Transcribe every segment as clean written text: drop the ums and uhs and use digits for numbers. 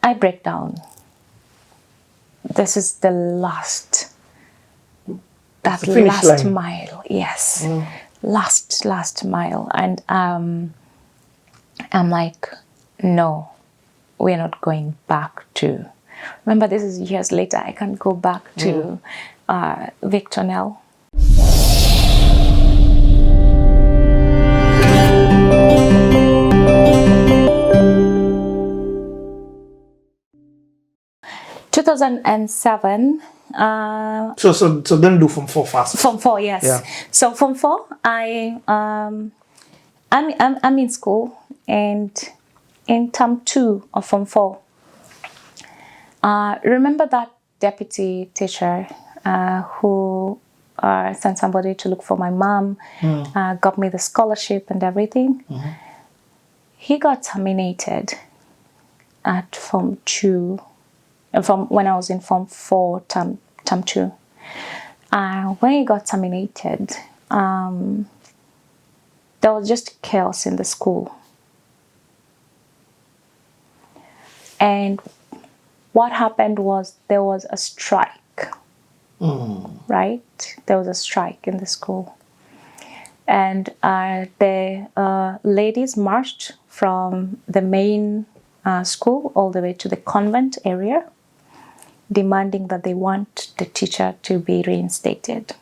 I break down. This is the last, that finish last line. mile. Yes, last mile. And I'm like, no, we're not going back to. Remember, this is years later. I can't go back to Victor Nell. In 2007. So then do Form 4 first. Form 4, yes. Yeah. So Form 4, I'm in school, and in term 2 of Form 4, remember that deputy teacher who sent somebody to look for my mom, got me the scholarship and everything. He got terminated at Form 2, from when I was in Form 4, term 2. When he got terminated, there was just chaos in the school. And what happened was there was a strike, right? There was a strike in the school. And the ladies marched from the main school all the way to the convent area, demanding that they want the teacher to be reinstated.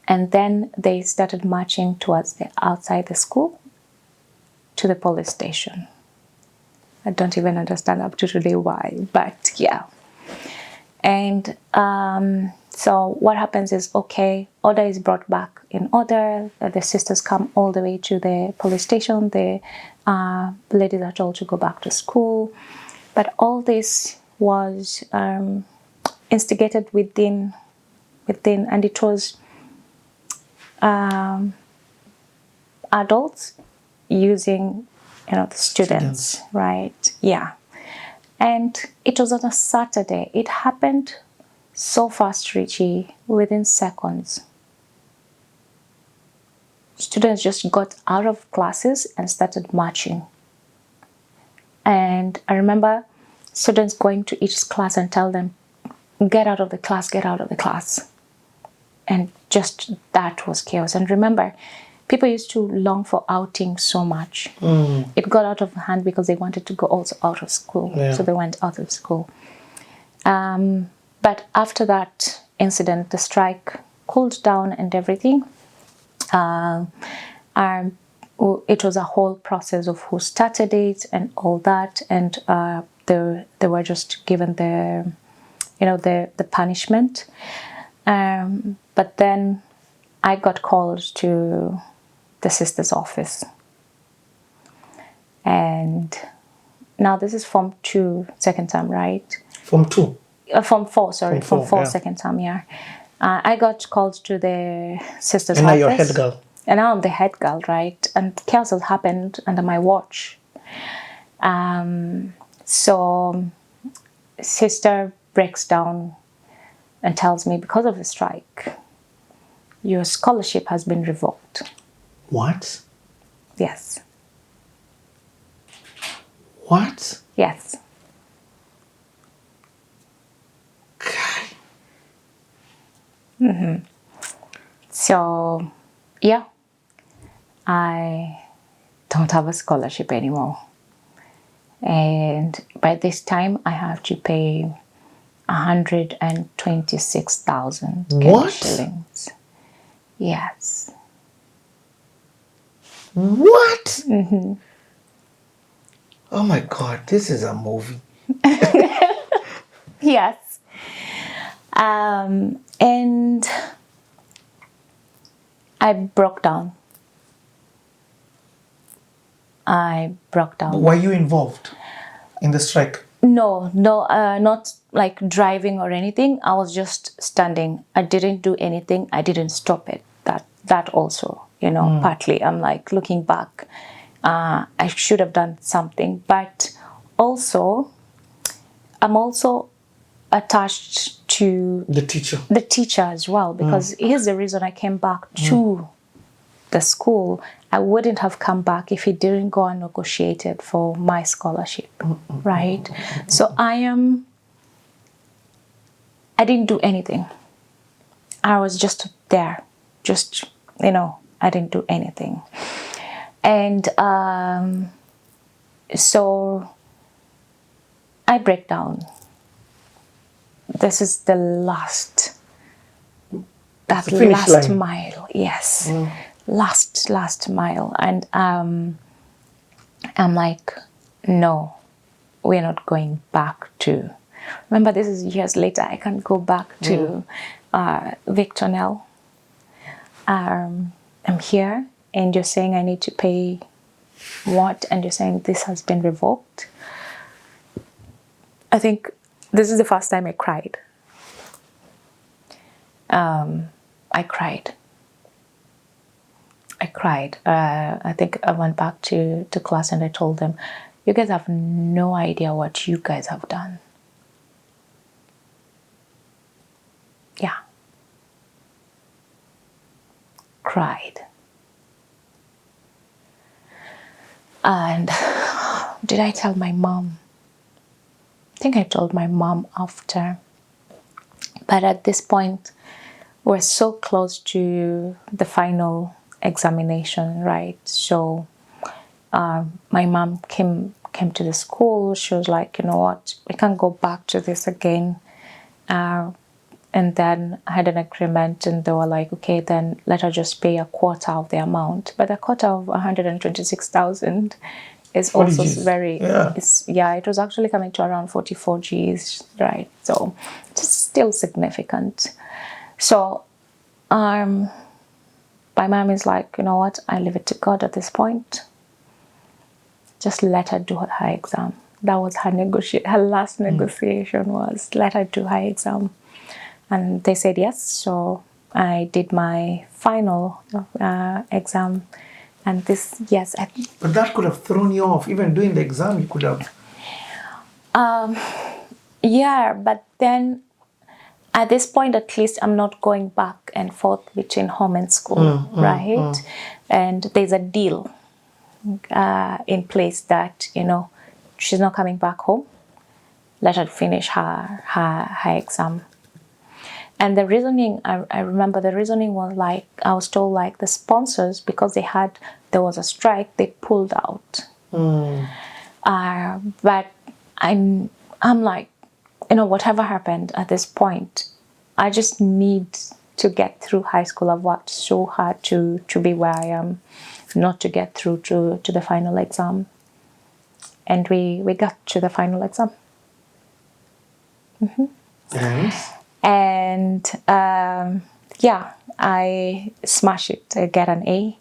And then they started marching towards outside the school to the police station. I don't even understand up to today why, but yeah. And so what happens is, okay, order is brought back in order. The sisters come all the way to the police station. The ladies are told to go back to school. But all this was instigated within, and it was adults using, the students, right? Yeah. And it was on a Saturday. It happened so fast, Richie, within seconds. Students just got out of classes and started marching. And I remember students going to each class and tell them, get out of the class, get out of the class. And just that was chaos. And remember, people used to long for outing so much. It got out of hand because they wanted to go also out of school. Yeah. So they went out of school. But after that incident, the strike cooled down and everything. It was a whole process of who started it and all that. And they were just given the punishment. But then I got called to the sister's office. And now this is Form 2, second term, right? Form 2? Form 4, sorry. Form 4, yeah. second term, yeah. I got called to the sister's office. And now you're head girl. And now I'm the head girl, right? And chaos has happened under my watch. So sister breaks down and tells me, because of the strike, your scholarship has been revoked. What? Yes. What? Yes. God. So, yeah, I don't have a scholarship anymore. And by this time, I have to pay 126,000 What? shillings. Yes. What? Oh my God, this is a movie. Yes. And I broke down. Were you involved in the strike? No, not like driving or anything. I was just standing. I didn't do anything. I didn't stop it. That also, partly. I'm like looking back. I should have done something, but also, I'm also attached to The teacher. the teacher as well, because he's the reason I came back to the school, I wouldn't have come back if he didn't go and negotiated for my scholarship, right? So I didn't do anything. I was just there, just, I didn't do anything. And so I break down. This is the last line. mile. Yes. Last mile. And I'm like, no, we're not going back to, remember this is years later, I can't go back to Victor Nell. I'm here and you're saying I need to pay what? And you're saying this has been revoked. I think this is the first time I cried. I cried. I think I went back to class and I told them, you guys have no idea what you guys have done. Yeah. Cried. And did I tell my mom? I think I told my mom after. But at this point, we're so close to the final examination, right? So my mom came to the school. She was like, you know what, we can't go back to this again. And then I had an agreement and they were like, okay, then let her just pay a quarter of the amount. But a quarter of 126,000 is also very, it was actually coming to around 44 Gs, right? So it's still significant. So my mom is like, you know what, I leave it to God at this point. Just let her do her exam. That was her last negotiation was, let her do her exam. And they said yes, so I did my final exam. And this, yes. But that could have thrown you off. Even doing the exam, you could have. Yeah, but then at this point, at least, I'm not going back and forth between home and school, right? And there's a deal in place that, she's not coming back home. Let her finish her exam. And the reasoning, I remember the reasoning was like, I was told like the sponsors, because there was a strike, they pulled out. But I'm like, whatever happened at this point, I just need to get through high school. I've worked so hard to be where I am, not to get through to the final exam. And we got to the final exam. And I smash it. I get an A.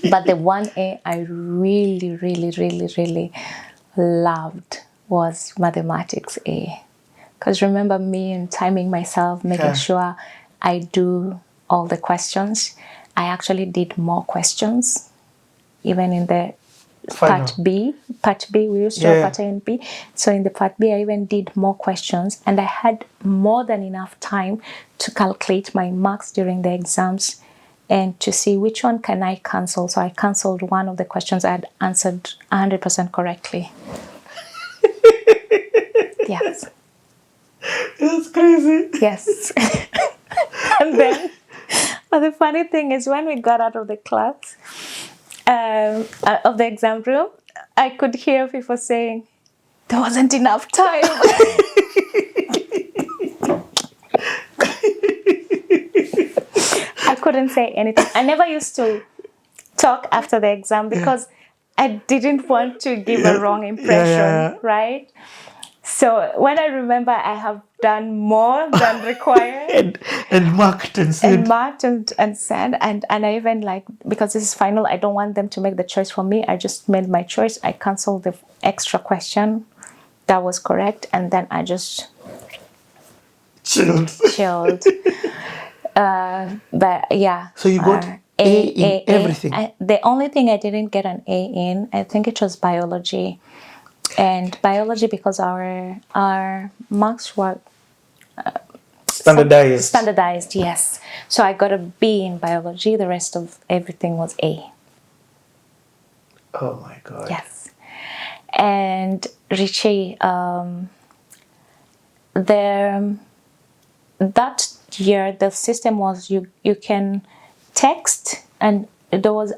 But the one A I really, really, really, really loved was mathematics A. Because remember me and timing myself, making sure I do all the questions. I actually did more questions, even in the Part B, we used to have part A and B. So in the part B, I even did more questions and I had more than enough time to calculate my marks during the exams and to see which one can I cancel. So I cancelled one of the questions I had answered 100% correctly. Yes. That's crazy. Yes. And then, but the funny thing is when we got out of the class, of the exam room, I could hear people saying, there wasn't enough time. I couldn't say anything. I never used to talk after the exam because I didn't want to give a wrong impression, right? So when I remember I have done more than required and marked and said. And I even like, because this is final, I don't want them to make the choice for me. I just made my choice. I canceled the extra question that was correct and then I just chilled. But yeah. So you got A in everything. The only thing I didn't get an A in, I think it was biology. And biology, because our marks were Standardized. Standardized, yes. So I got a B in biology. The rest of everything was A. Oh my God. Yes. And Richie, that year the system was you can text, and there was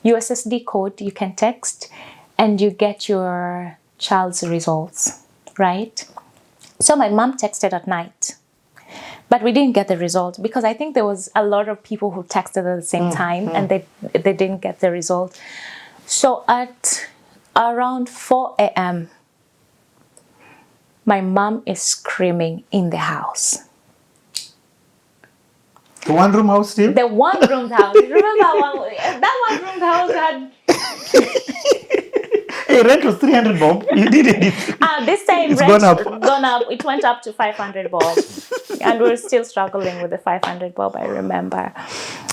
USSD code you can text, and you get your child's results, right? So my mom texted at night, but we didn't get the result because I think there was a lot of people who texted at the same time, and they didn't get the result. So at around 4 a.m., my mom is screaming in the house. The one-room house still? The one-room house. Remember that one-room house had... Hey, rent was 300 bob. You did it. This time It's rent gone up. It went up to 500 bob. And we're still struggling with the 500 bob, I remember.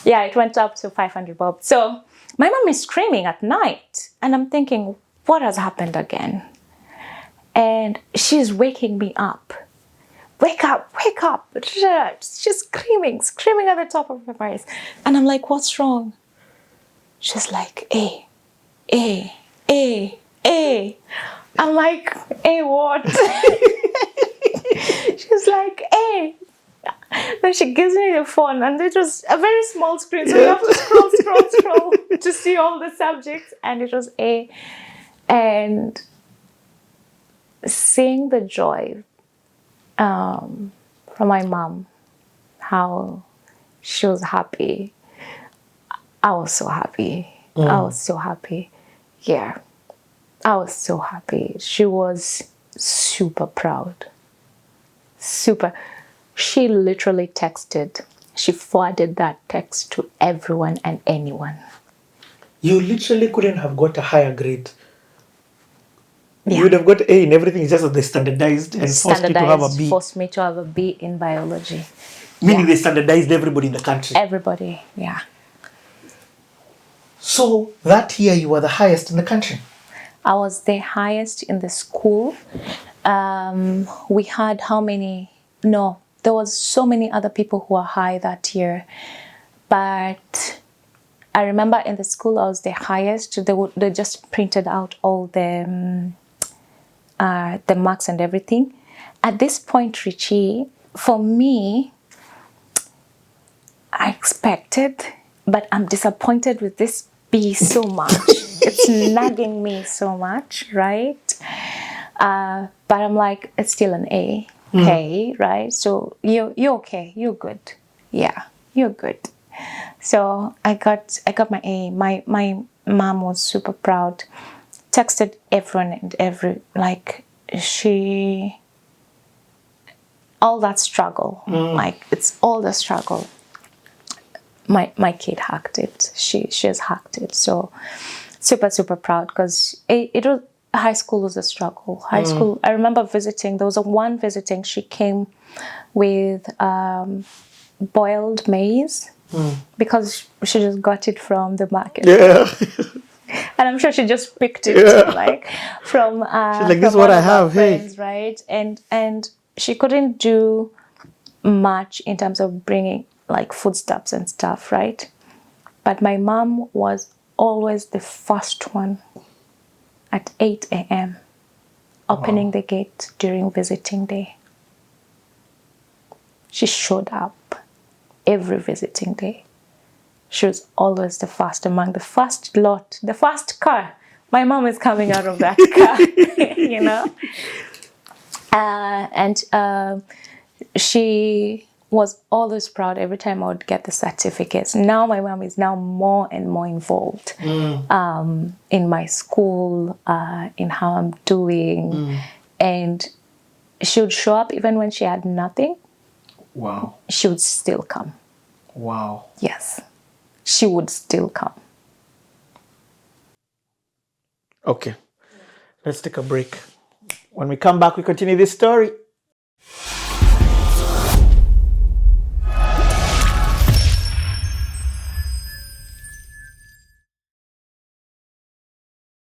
Yeah, it went up to 500 bob. So my mom is screaming at night. And I'm thinking, what has happened again? And she's waking me up. Wake up, wake up. She's screaming at the top of her voice. And I'm like, what's wrong? She's like, A. I'm like, A what? She's like, A. Then she gives me the phone, and it was a very small screen, so you have to scroll to see all the subjects, and it was A. And seeing the joy from my mom, how she was happy, I was so happy. I was so happy. Yeah, I was so happy. She was super proud. Super. She literally texted. She forwarded that text to everyone and anyone. You literally couldn't have got a higher grade. Yeah. You would have got A in everything. It's just that they standardized and forced you to have a B. Forced me to have a B in biology. Meaning they standardized everybody in the country. Everybody, yeah. So that year you were the highest in the country? I was the highest in the school. We had how many? No, there was so many other people who were high that year. But I remember in the school I was the highest. They just printed out all the marks and everything. At this point, Richie, for me, I expected, but I'm disappointed with this B so much. It's nagging me so much, right? But I'm like, it's still an A. Okay, right? So you're okay. You're good. Yeah, you're good. So I got my A. My mom was super proud. Texted everyone and all that struggle. Like it's all the struggle. My kid hacked it. She has hacked it. So super proud because it was high school was a struggle. High school. I remember visiting. There was one visiting. She came with boiled maize because she just got it from the market. Yeah. And I'm sure she just picked it from. She's like, this is what I have. Friends, hey, right? And she couldn't do much in terms of bringing like foodstuffs and stuff, right? But my mom was always the first one at 8 a.m. opening the gate during visiting day. She showed up every visiting day. She was always the first among the first lot, the first car. My mom is coming out of that car, you know. And she was always proud every time I would get the certificates. Now my mom is now more and more involved in my school, in how I'm doing. And she would show up even when she had nothing. Wow. She would still come. Wow. Yes. She would still come. Okay. Let's take a break. When we come back, we continue this story.